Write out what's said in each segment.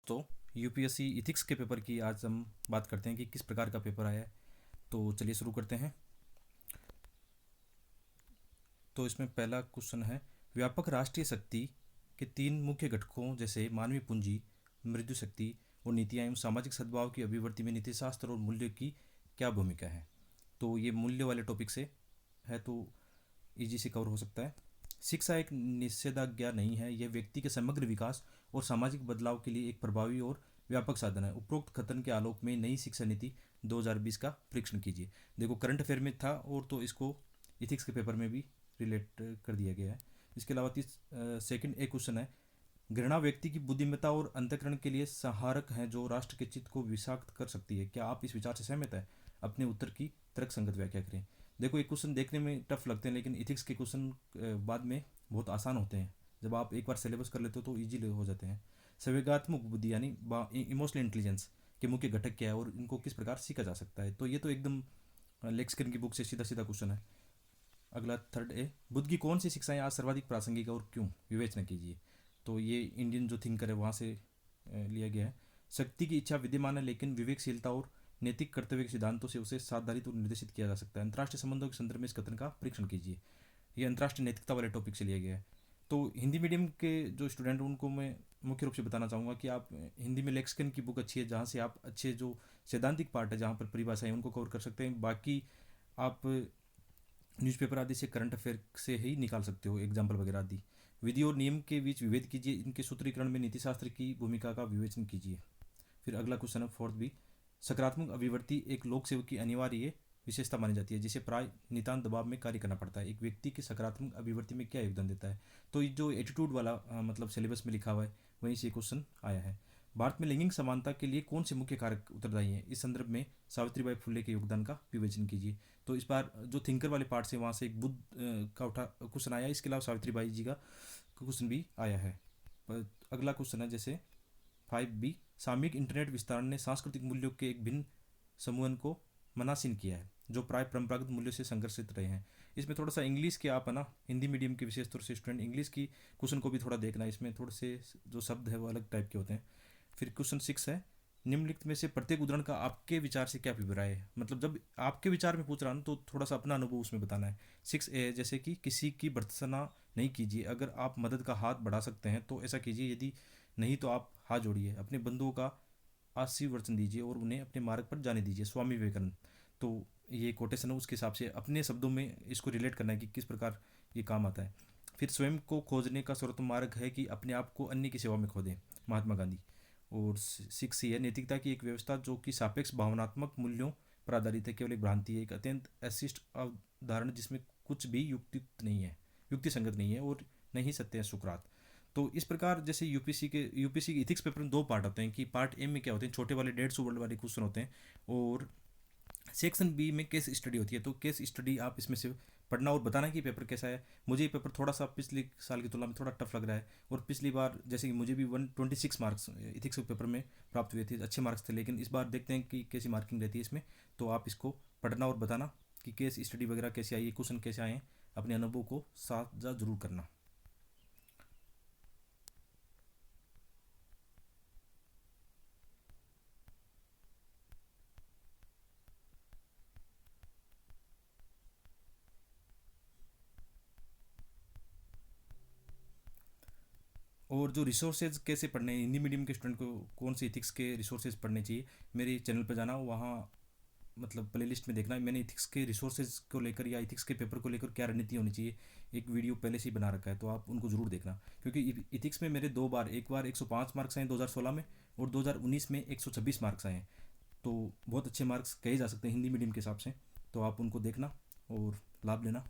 दोस्तों, UPSC ethics के paper की आज हम बात करते हैं कि किस प्रकार का पेपर आया है। तो चलिए शुरू करते हैं। तो इसमें पहला क्वेश्चन है, व्यापक राष्ट्रीय शक्ति के तीन मुख्य घटकों जैसे मानवीय पूंजी, मृदु शक्ति और नीतियाँ एवं सामाजिक सद्भाव की अभिवृद्धि में नीतिशास्त्र और मूल्य की क्या भूमिका है। तो ये मूल्य वाले टॉपिक से है, तो इजी से कवर हो सकता है। शिक्षा एक निषेधाज्ञा नहीं है, यह व्यक्ति के समग्र विकास और सामाजिक बदलाव के लिए एक प्रभावी और व्यापक साधन है। उपरोक्त कथन के आलोक में नई शिक्षा नीति 2020 का परीक्षण कीजिए। देखो, करंट अफेयर में था और तो इसको इथिक्स के पेपर में भी रिलेट कर दिया गया है। इसके अलावा सेकंड एक क्वेश्चन है, घृणा व्यक्ति की बुद्धिमत्ता और अंतःकरण के लिए सहारक है जो राष्ट्र के चित्त को विषाक्त कर सकती है। क्या आप इस विचार से सहमत है? अपने उत्तर की तर्क संगत व्याख्या करें। देखो, ये क्वेश्चन देखने में टफ लगते हैं, लेकिन इथिक्स के क्वेश्चन बाद में बहुत आसान होते हैं। जब आप एक बार सिलेबस कर लेते हो तो ईजिली हो जाते हैं। संवेगात्मक बुद्धि यानी इमोशनल इंटेलिजेंस के मुख्य घटक क्या है और इनको किस प्रकार सीखा जा सकता है। तो ये तो एकदम लेक्सकिन की बुक से सीधा सीधा क्वेश्चन है। अगला थर्ड ए, बुद्ध की कौन सी शिक्षाएं आज सर्वाधिक प्रासंगिक है और क्यों, विवेचना कीजिए। तो ये इंडियन जो थिंकर है वहाँ से लिया गया है। शक्ति की इच्छा विद्यमान है, लेकिन विवेकशीलता और नैतिक कर्तव्य के सिद्धांतों से उसे सावधानी तो निर्देशित किया जा सकता है। अंतर्राष्ट्रीय संबंधों के संदर्भ में इस कथन का परीक्षण कीजिए। ये अंतर्राष्ट्रीय नैतिकता वाले टॉपिक से लिया गया है। तो हिंदी मीडियम के जो स्टूडेंट हैं उनको मैं मुख्य रूप से बताना चाहूँगा कि आप हिंदी में लेक्सिकन की बुक अच्छी है, जहाँ से आप अच्छे जो सैद्धांतिक पार्ट है, जहाँ पर परिभाषाएं उनको कवर कर सकते हैं। बाकी आप न्यूज़पेपर आदि से करंट अफेयर से ही निकाल सकते हो, एग्जाम्पल वगैरह आदि। विधि और नियम के बीच विभेद कीजिए, इनके सूत्रीकरण में नीतिशास्त्र की भूमिका का विवेचन कीजिए। फिर अगला क्वेश्चन है फोर्थ बी, सकारात्मक अभिवृत्ति एक लोक सेवक की अनिवार्य विशेषता मानी जाती है, जिसे प्राय नितांत दबाव में कार्य करना पड़ता है। एक व्यक्ति की सकारात्मक अभिवृत्ति में क्या योगदान देता है। तो ये जो एटीट्यूड वाला मतलब सिलेबस में लिखा हुआ है, वहीं से क्वेश्चन आया है। भारत में लैंगिक समानता के लिए कौन से मुख्य कारक उत्तरदायी हैं, इस संदर्भ में सावित्रीबाई फुले के योगदान का विवेचन कीजिए। तो इस बार जो थिंकर वाले पार्ट से वहाँ से एक बुद्ध का उठा क्वेश्चन आया, इसके अलावा सावित्रीबाई जी का क्वेश्चन भी आया है। अगला क्वेश्चन है जैसे 5B, सामयिक इंटरनेट विस्तार ने सांस्कृतिक मूल्यों के एक भिन्न समूहन को मनासीन किया है, जो प्राय परंपरागत मूल्यों से संघर्षित रहे हैं। इसमें थोड़ा सा इंग्लिश के आप है ना, हिंदी मीडियम के विशेष तौर से स्टूडेंट इंग्लिश की क्वेश्चन को भी थोड़ा देखना है। इसमें थोड़े से जो शब्द है वो अलग टाइप के होते हैं। फिर क्वेश्चन 6 है, निम्नलिखित में से प्रत्येक उदाहरण का आपके विचार से क्या अभिप्राय है। मतलब जब आपके विचार में पूछ रहा हूँ तो थोड़ा सा अपना अनुभव उसमें बताना है। 6A, जैसे कि किसी की भर्त्सना नहीं कीजिए, अगर आप मदद का हाथ बढ़ा सकते हैं तो ऐसा कीजिए, यदि नहीं तो आप हाथ जोड़िए। अपने बंधुओं का आशीर्वचन दीजिए और उन्हें अपने मार्ग पर जाने दीजिए, स्वामी विवेकानंद। तो ये कोटेशन है, उसके हिसाब से अपने शब्दों में इसको रिलेट करना है कि किस प्रकार ये काम आता है। फिर स्वयं को खोजने का सर्वोत्तम मार्ग है कि अपने आप को अन्य की सेवा में खो दें, महात्मा गांधी। और 6C है, नैतिकता की एक व्यवस्था जो कि सापेक्ष भावनात्मक मूल्यों पर आधारित है, केवल एक भ्रांति है, एक अत्यंत अशिष्ट अवधारणा जिसमें कुछ भी युक्तियुक्त नहीं है, युक्ति संगत नहीं है और नहीं सत्य है, सुकरात। तो इस प्रकार जैसे यूपीसी के इथिक्स पेपर में दो पार्ट होते हैं कि पार्ट ए में क्या होते हैं, छोटे वाले 150 वर्ड वाले क्वेश्चन होते हैं, और सेक्शन बी में केस स्टडी होती है। तो केस स्टडी आप इसमें से पढ़ना और बताना कि पेपर कैसा है। मुझे ये पेपर थोड़ा सा पिछले साल की तुलना में थोड़ा टफ लग रहा है, और पिछली बार जैसे कि मुझे भी 126 मार्क्स इथिक्स पेपर में प्राप्त हुए थे, अच्छे मार्क्स थे, लेकिन इस बार देखते हैं कि कैसी मार्किंग रहती है इसमें। तो आप इसको पढ़ना और बताना कि केस स्टडी वगैरह कैसे आई है, क्वेश्चन कैसे आए हैं, अपने अनुभव को साझा जरूर करना। और जो रिसोर्सेज कैसे पढ़ने हैं, हिंदी मीडियम के स्टूडेंट को कौन से इथिक्स के रिसोर्सेज पढ़ने चाहिए, मेरे चैनल पर जाना, वहाँ मतलब प्लेलिस्ट में देखना मैंने इथिक्स के रिसोर्सेज को लेकर या इथिक्स के पेपर को लेकर क्या रणनीति होनी चाहिए, एक वीडियो पहले से ही बना रखा है, तो आप उनको जरूर देखना। क्योंकि इथिक्स में मेरे दो बार, एक बार 105 मार्क्स आए 2016 में, और 2019 में 126 मार्क्स आए हैं। तो बहुत अच्छे मार्क्स कहे जा सकते हैं हिंदी मीडियम के हिसाब से। तो आप उनको देखना और लाभ लेना।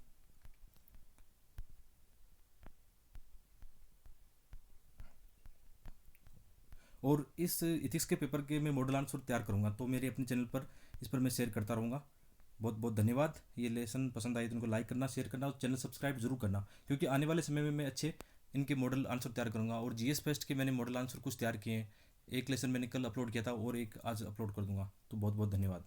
और इस इथिक्स के पेपर के मैं मॉडल आंसर तैयार करूँगा, तो मेरे अपने चैनल पर इस पर मैं शेयर करता रहूँगा। बहुत बहुत धन्यवाद। ये लेसन पसंद आए तो उनको लाइक करना, शेयर करना और चैनल सब्सक्राइब जरूर करना, क्योंकि आने वाले समय में मैं अच्छे इनके मॉडल आंसर तैयार करूँगा। और जीएस फेस्ट के मैंने मॉडल आंसर कुछ तैयार किए हैं, एक लेसन मैंने कल अपलोड किया था और एक आज अपलोड कर दूँगा। तो बहुत बहुत धन्यवाद।